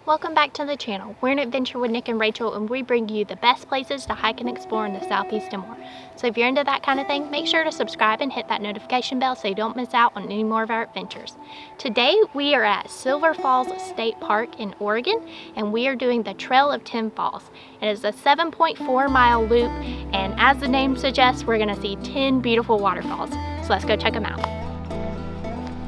Welcome back to the channel. We're an adventure with Nick and Rachel, and we bring you the best places to hike and explore in the Southeast and more. So if you're into that kind of thing, make sure to subscribe and hit that notification bell so you don't miss out on any more of our adventures. Today we are at Silver Falls State Park in Oregon, and we are doing the Trail of 10 Falls. It is a 7.4-mile loop, and as the name suggests, we're going to see 10 beautiful waterfalls. So let's go check them out.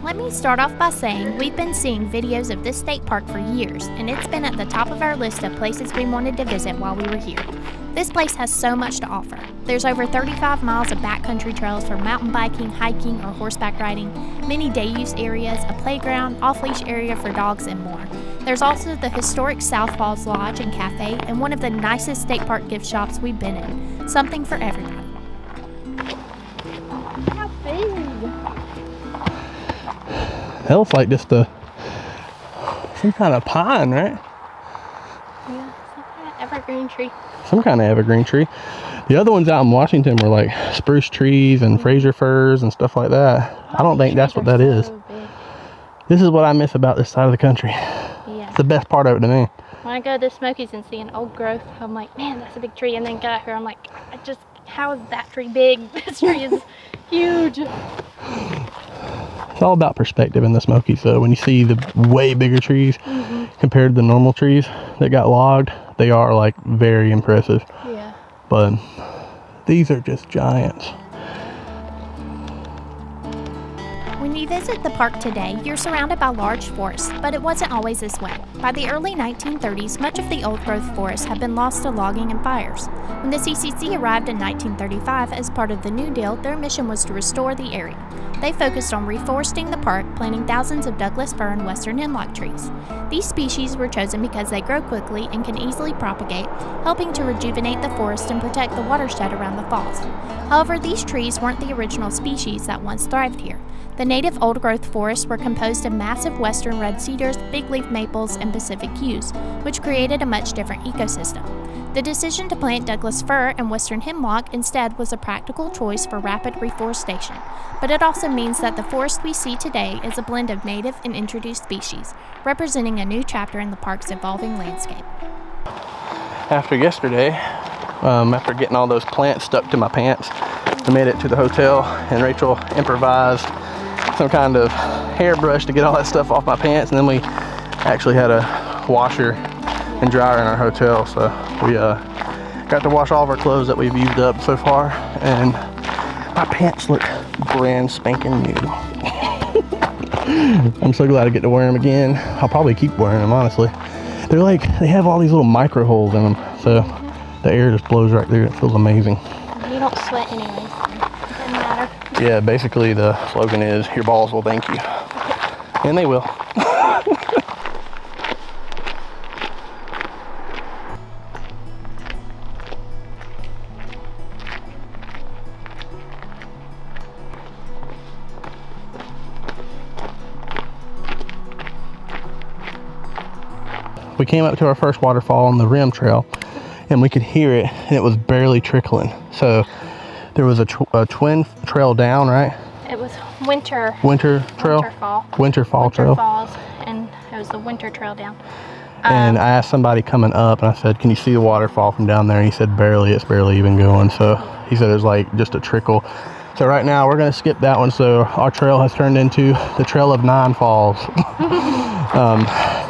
Let me start off by saying we've been seeing videos of this state park for years, and it's been at the top of our list of places we wanted to visit while we were here. This place has so much to offer. There's over 35 miles of backcountry trails for mountain biking, hiking, or horseback riding, many day-use areas, a playground, off-leash area for dogs, and more. There's also the historic South Falls Lodge and Cafe, and one of the nicest state park gift shops we've been in. Something for everybody. How big! That looks like just some kind of pine, right? Yeah, some kind of evergreen tree. Some kind of evergreen tree. The other ones out in Washington were like spruce trees and Fraser firs and stuff like that. I don't think that's what that is. Big. This is what I miss about this side of the country. Yeah. It's the best part of it to me. When I go to the Smokies and see an old growth, I'm like, man, that's a big tree. And then get out here, I'm like, how is that tree big? This tree is huge. It's all about perspective in the Smokies. So when you see the way bigger trees compared to the normal trees that got logged, they are like very impressive. Yeah. But these are just giants. When you visit the park today, you're surrounded by large forests, but it wasn't always this way. By the early 1930s, much of the old-growth forests had been lost to logging and fires. When the CCC arrived in 1935 as part of the New Deal, their mission was to restore the area. They focused on reforesting the park, planting thousands of Douglas fir and western hemlock trees. These species were chosen because they grow quickly and can easily propagate, helping to rejuvenate the forest and protect the watershed around the falls. However, these trees weren't the original species that once thrived here. The native old-growth forests were composed of massive western red cedars, big-leaf maples, and Pacific yews, which created a much different ecosystem. The decision to plant Douglas fir and western hemlock instead was a practical choice for rapid reforestation, but it also means that the forest we see today is a blend of native and introduced species, representing a new chapter in the park's evolving landscape. After yesterday, after getting all those plants stuck to my pants, I made it to the hotel and Rachel improvised some kind of hairbrush to get all that stuff off my pants, and then we actually had a washer and dryer in our hotel, so we got to wash all of our clothes that we've used up so far, and my pants look brand spanking new. I'm so glad I get to wear them again. I'll probably keep wearing them, honestly. They're like, they have all these little micro holes in them, so the air just blows right through. It feels amazing. You don't sweat anyways, so it doesn't matter. Yeah, basically the slogan is, your balls will thank you. And they will. We came up to our first waterfall on the rim trail, and we could hear it, and it was barely trickling. So there was a twin trail down, right? It was winter trail? Winter fall trail. Falls, and it was the winter trail down. And I asked somebody coming up, and I said, can you see the waterfall from down there? And he said, barely, it's barely even going. So he said it was like just a trickle. So right now we're gonna skip that one. So our trail has turned into the Trail of 9 Falls.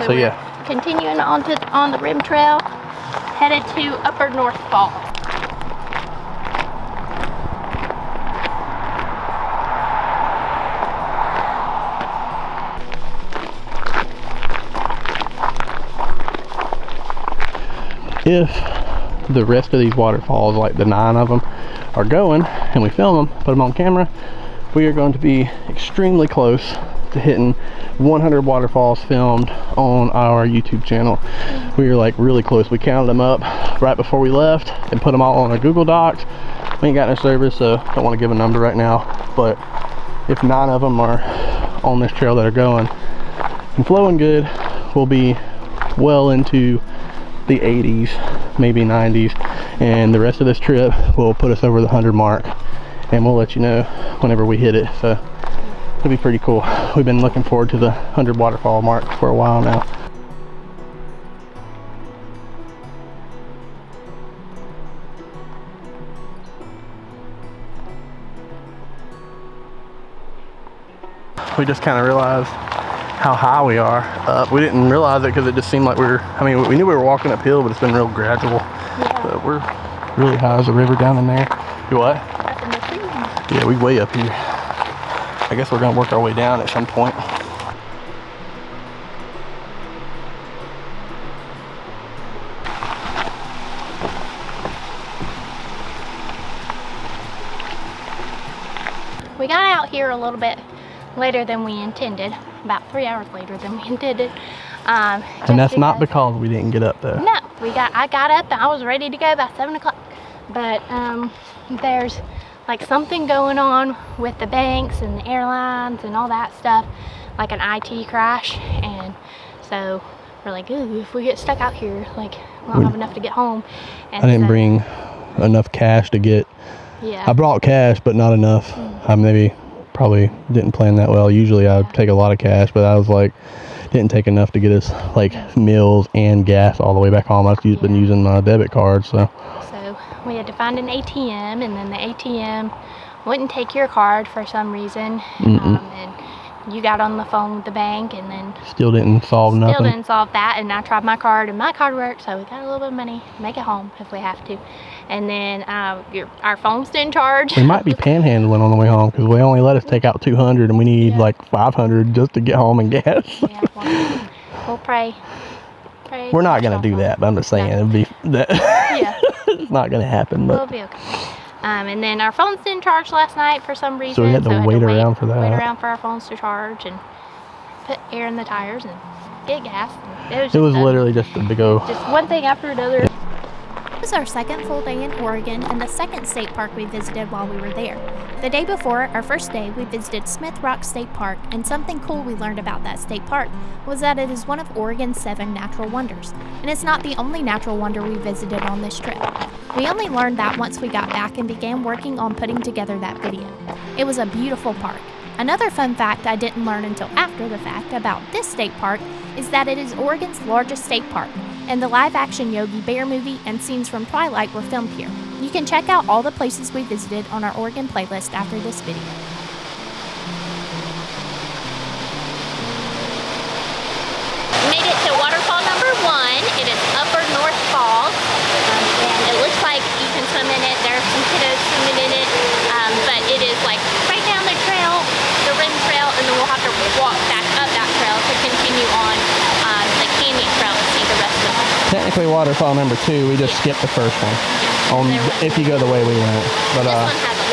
So yeah. Continuing on the rim trail, headed to Upper North Falls. If the rest of these waterfalls, like the 9 of them, are going and we film them, put them on camera, we are going to be extremely close to hitting 100 waterfalls filmed on our YouTube channel. We are like really close. We counted them up right before we left and put them all on our Google Docs. We ain't got no service, so don't want to give a number right now, but if 9 of them are on this trail that are going and flowing good, we'll be well into the 80s, maybe 90s, and the rest of this trip will put us over the 100 mark, and we'll let you know whenever we hit it. So it'll be pretty cool. We've been looking forward to the 100 waterfall mark for a while now. we just kind of realized how high we are up. We didn't realize it because it just seemed like we knew we were walking uphill, but it's been real gradual. Yeah. But we're really high as the river down in there. You what? Up in the trees. Yeah, we way up here. I guess we're gonna work our way down at some point. We got out here a little bit later than we intended, about 3 hours later than we intended. And that's not because we didn't get up though. No, I got up and I was ready to go by 7 o'clock. But there's like something going on with the banks and the airlines and all that stuff, like an IT crash. And so we're like, ooh, if we get stuck out here, like we don't have enough to get home. And I didn't bring enough cash to get. Yeah. I brought cash, but not enough. I probably didn't plan that well. Usually I take a lot of cash, but I was like, didn't take enough to get us like meals and gas all the way back home. I've been using my debit card, so we had to find an ATM, and then the ATM wouldn't take your card for some reason. And you got on the phone with the bank, and then still didn't solve nothing. Still didn't solve that, and I tried my card, and my card worked, so we got a little bit of money to make it home if we have to. And then our phones didn't charge. We might be panhandling on the way home because they only let us take out 200, and we need like 500 just to get home and gas. Yeah, we'll pray. We're not gonna do that, but I'm just saying it'd be that. Yeah. It's not gonna happen, but we'll be okay. And then our phones didn't charge last night for some reason. So we had to wait around for that. Wait around for our phones to charge and put air in the tires and get gas. And it was literally just a big old. Just one thing after another. It was our second full day in Oregon and the second state park we visited while we were there. The day before, our first day, we visited Smith Rock State Park, and something cool we learned about that state park was that it is one of Oregon's 7 natural wonders, and it's not the only natural wonder we visited on this trip. We only learned that once we got back and began working on putting together that video. It was a beautiful park. Another fun fact I didn't learn until after the fact about this state park is that it is Oregon's largest state park, and the live-action Yogi Bear movie and scenes from Twilight were filmed here. You can check out all the places we visited on our Oregon playlist after this video. We made it to waterfall number 1. It is Upper North Falls, and it looks like you can swim in it. There are some kiddos swimming in it, but it is like right down the trail, the rim trail, and then we'll have to walk back up that trail to continue on the canyon trail to see the rest of it. Technically waterfall number 2, we just skipped the first one. If you go the way we went, but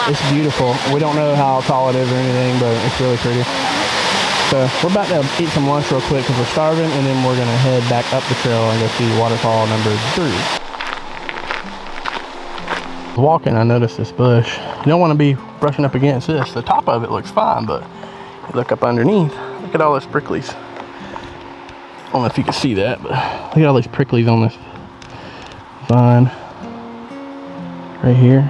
it's beautiful. We don't know how tall it is or anything, but it's really pretty. So we're about to eat some lunch real quick because we're starving, and then we're gonna head back up the trail and go see waterfall number 3. Walking, I noticed this bush. You don't want to be brushing up against this. The top of it looks fine, but you look up underneath. Look at all those pricklies. I don't know if you can see that, but look at all these pricklies on this vine. Right here.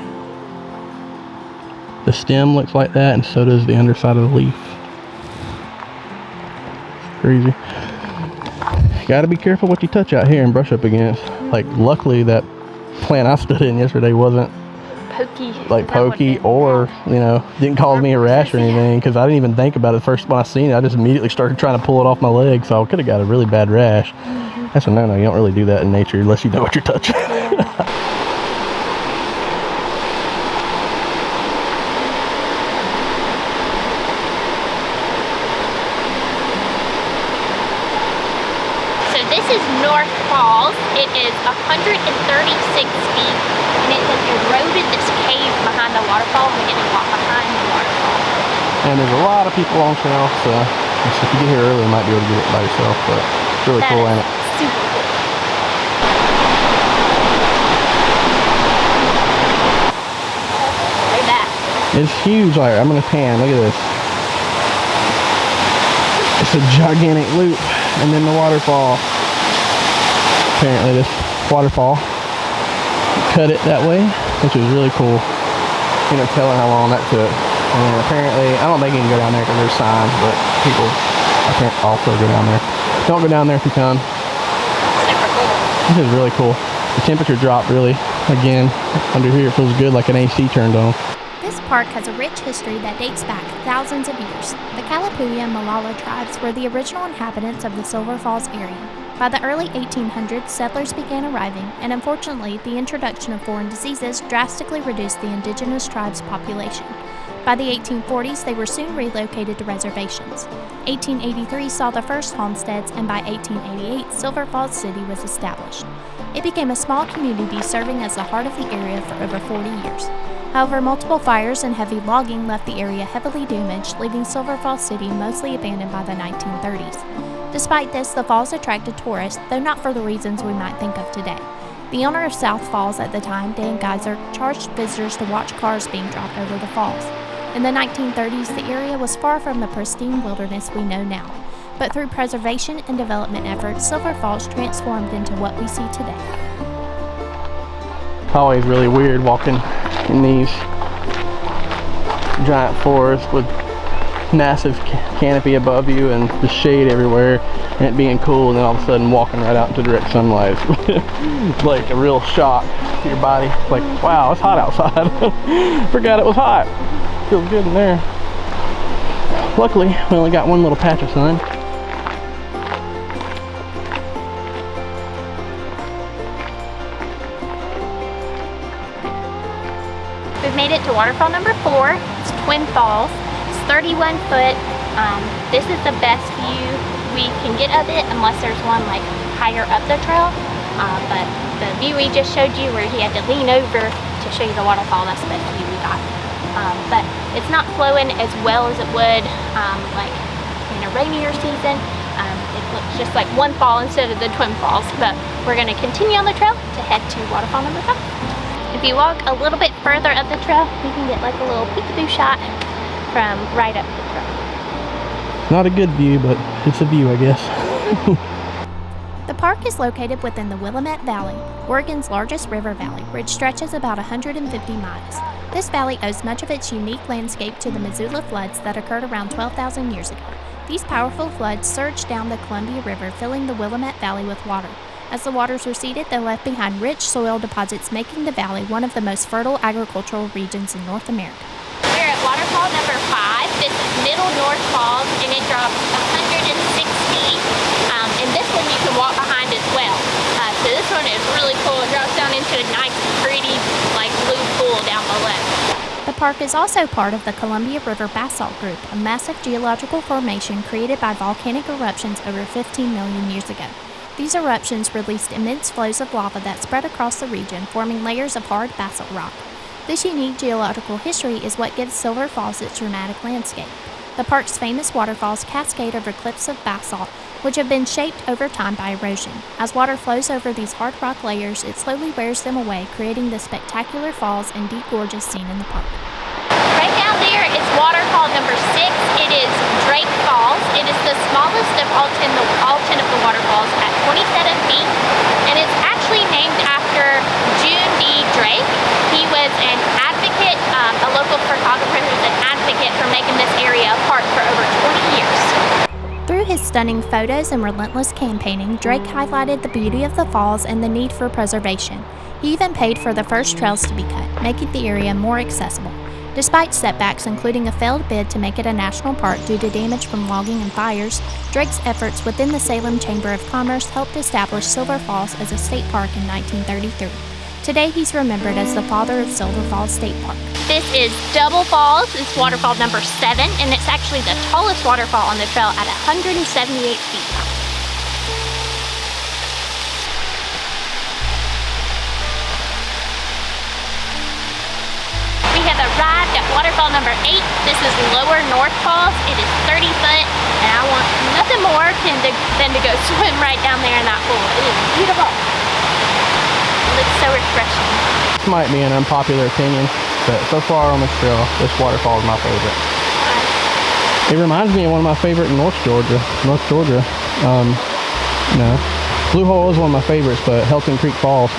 The stem looks like that, and so does the underside of the leaf. It's crazy. You gotta be careful what you touch out here and brush up against. Like, luckily that plant I stood in yesterday wasn't pokey or, didn't cause me a rash or anything, because I didn't even think about it first when I seen it. I just immediately started trying to pull it off my leg, so I could have got a really bad rash. That's a no-no. You don't really do that in nature unless you know what you're touching. This is North Falls. It is 136 feet, and it has eroded this cave behind the waterfall. We're going to walk behind the waterfall. And there's a lot of people on trail, so if you get here early, you might be able to get it by yourself, but it's really cool, ain't it? Super cool. Look at that. It's huge. Like, I'm going to pan. Look at this. It's a gigantic loop, and then the waterfall. Apparently this waterfall cut it that way, which is really cool. Telling how long that took. And apparently, I don't think you can go down there because there's signs, but people apparently also go down there. Don't go down there if you can. Super cool. This is really cool. The temperature dropped really. Again, under here it feels good, like an AC turned on. This park has a rich history that dates back thousands of years. The Kalapuya and Malala tribes were the original inhabitants of the Silver Falls area. By the early 1800s, settlers began arriving, and unfortunately, the introduction of foreign diseases drastically reduced the Indigenous tribes' population. By the 1840s, they were soon relocated to reservations. 1883 saw the first homesteads, and by 1888, Silver Falls City was established. It became a small community serving as the heart of the area for over 40 years. However, multiple fires and heavy logging left the area heavily damaged, leaving Silver Falls City mostly abandoned by the 1930s. Despite this, the falls attracted tourists, though not for the reasons we might think of today. The owner of South Falls at the time, Dan Geyser, charged visitors to watch cars being dropped over the falls. In the 1930s, the area was far from the pristine wilderness we know now. But through preservation and development efforts, Silver Falls transformed into what we see today. It's always really weird walking in these giant forests with massive canopy above you and the shade everywhere and it being cool, and then all of a sudden walking right out into direct sunlight. It's like a real shock to your body. It's like, wow, it's hot outside. Forgot it was hot. Feels good in there. Luckily, we only got one little patch of sun. We've made it to waterfall number 4. It's Twin Falls. It's 31 foot. This is the best view we can get of it, unless there's one like higher up the trail. But the view we just showed you, where he had to lean over to show you the waterfall, that's the best view we got. But it's not flowing as well as it would like in a rainier season. It looks just like one fall instead of the Twin Falls. But we're going to continue on the trail to head to waterfall number 5. If you walk a little bit further up the trail, you can get like a little peekaboo shot from right up the trail. Not a good view, but it's a view, I guess. The park is located within the Willamette Valley, Oregon's largest river valley, which stretches about 150 miles. This valley owes much of its unique landscape to the Missoula floods that occurred around 12,000 years ago. These powerful floods surged down the Columbia River, filling the Willamette Valley with water. As the waters receded, they left behind rich soil deposits, making the valley one of the most fertile agricultural regions in North America. We're at waterfall number 5. This is Middle North Falls, and it drops 106 feet. And this one you can walk behind as well. So this one is really cool. It drops down into a nice, pretty, like blue pool down below. The park is also part of the Columbia River Basalt Group, a massive geological formation created by volcanic eruptions over 15 million years ago. These eruptions released immense flows of lava that spread across the region, forming layers of hard basalt rock. This unique geological history is what gives Silver Falls its dramatic landscape. The park's famous waterfalls cascade over cliffs of basalt, which have been shaped over time by erosion. As water flows over these hard rock layers, it slowly wears them away, creating the spectacular falls and deep gorges seen in the park. Right down there is waterfall number 6. It is Drake Falls. It is the smallest of all 10 of the waterfalls at 27 feet, and it's actually named after June D. Drake. He was an advocate, a local photographer who's an advocate for making this area a park for over 20 years. Through his stunning photos and relentless campaigning, Drake highlighted the beauty of the falls and the need for preservation. He even paid for the first trails to be cut, making the area more accessible. Despite setbacks, including a failed bid to make it a national park due to damage from logging and fires, Drake's efforts within the Salem Chamber of Commerce helped establish Silver Falls as a state park in 1933. Today, he's remembered as the father of Silver Falls State Park. This is Double Falls. It's waterfall number 7, and it's actually the tallest waterfall on the trail at 178 feet. We have arrived at waterfall number 8. This is Lower North Falls. It is 30 foot, and I want nothing more than to go swim right down there in that pool. It is beautiful. It looks so refreshing. This might be an unpopular opinion, but so far on this trail, this waterfall is my favorite. It reminds me of one of my favorite in North Georgia. No. Blue Hole is one of my favorites, but Helton Creek Falls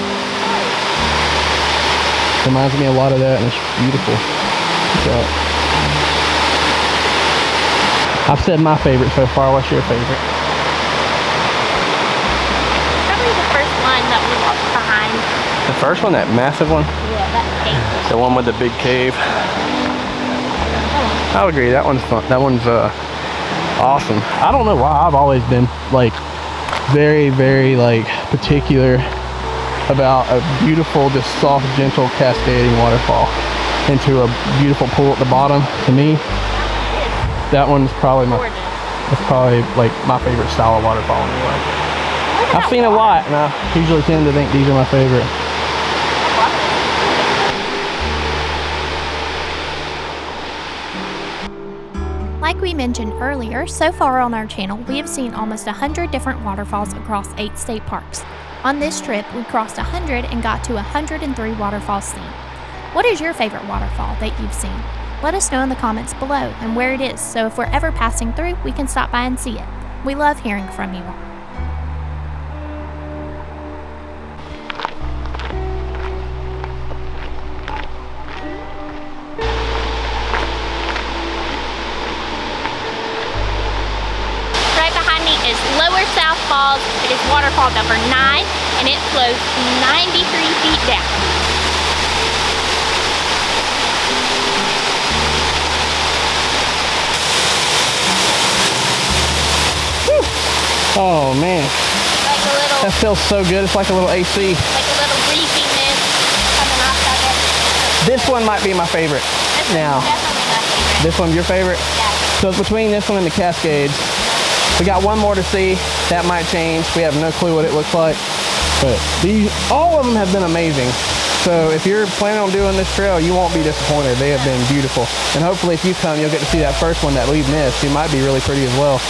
reminds me a lot of that, and it's beautiful. So, I've said my favorite so far. What's your favorite? Probably the first one that we walked behind. The first one, that massive one? Yeah, that cave. The one with the big cave. I'll agree. That one's fun. That one's awesome. I don't know why I've always been like very, very like particular about a beautiful, just soft, gentle, cascading waterfall into a beautiful pool at the bottom. To me, that one's probably that's probably like my favorite style of waterfall anyway. I've seen a lot, and I usually tend to think these are my favorite. Like we mentioned earlier, so far on our channel, we have seen almost 100 different waterfalls across 8 state parks. On this trip, we crossed 100 and got to 103 waterfalls seen. What is your favorite waterfall that you've seen? Let us know in the comments below and where it is, so if we're ever passing through, we can stop by and see it. We love hearing from you all. Is Lower South Falls. It is waterfall number 9, and it flows 93 feet down. Whew. Oh man, like a little, that feels so good. It's like a little AC. Like a little breeziness coming off of it. This one might be my favorite. This one's definitely my favorite. This one's your favorite? Yeah. So it's between this one and the Cascades. We got one more to see. That might change. We have no clue what it looks like. But all of them have been amazing. So if you're planning on doing this trail, you won't be disappointed. They have been beautiful. And hopefully if you come, you'll get to see that first one that we've missed. It might be really pretty as well.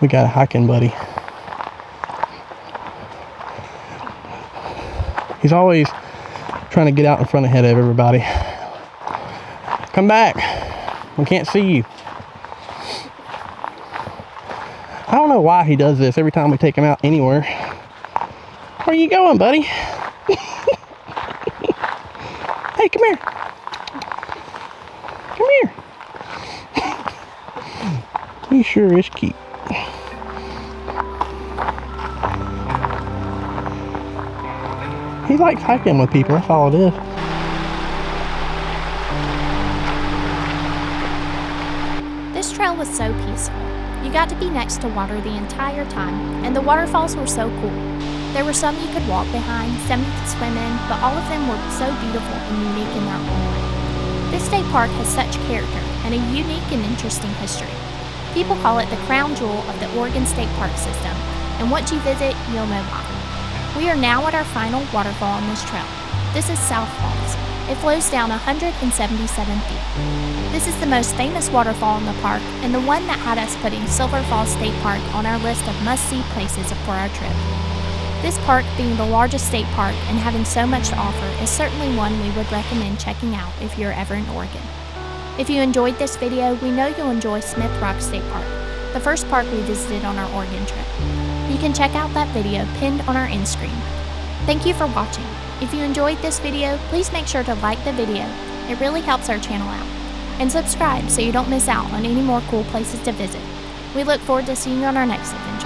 We got a hiking buddy. He's always trying to get out in front ahead of everybody. Come back. We can't see you. I don't know why he does this every time we take him out anywhere. Where are you going, buddy? Hey, come here. Come here. He sure is cute. He likes hiking with people, that's all it is. This trail was so peaceful. You got to be next to water the entire time, and the waterfalls were so cool. There were some you could walk behind, some you could swim in, but all of them were so beautiful and unique in their own way. This state park has such character and a unique and interesting history. People call it the crown jewel of the Oregon State Park system, and once you visit, you'll know why. We are now at our final waterfall on this trail. This is South Falls. It flows down 177 feet. This is the most famous waterfall in the park and the one that had us putting Silver Falls State Park on our list of must-see places for our trip. This park, being the largest state park and having so much to offer, is certainly one we would recommend checking out if you're ever in Oregon. If you enjoyed this video, we know you'll enjoy Smith Rock State Park, the first park we visited on our Oregon trip. You can check out that video pinned on our end screen. Thank you for watching. If you enjoyed this video, please make sure to like the video. It really helps our channel out. And subscribe so you don't miss out on any more cool places to visit. We look forward to seeing you on our next adventure.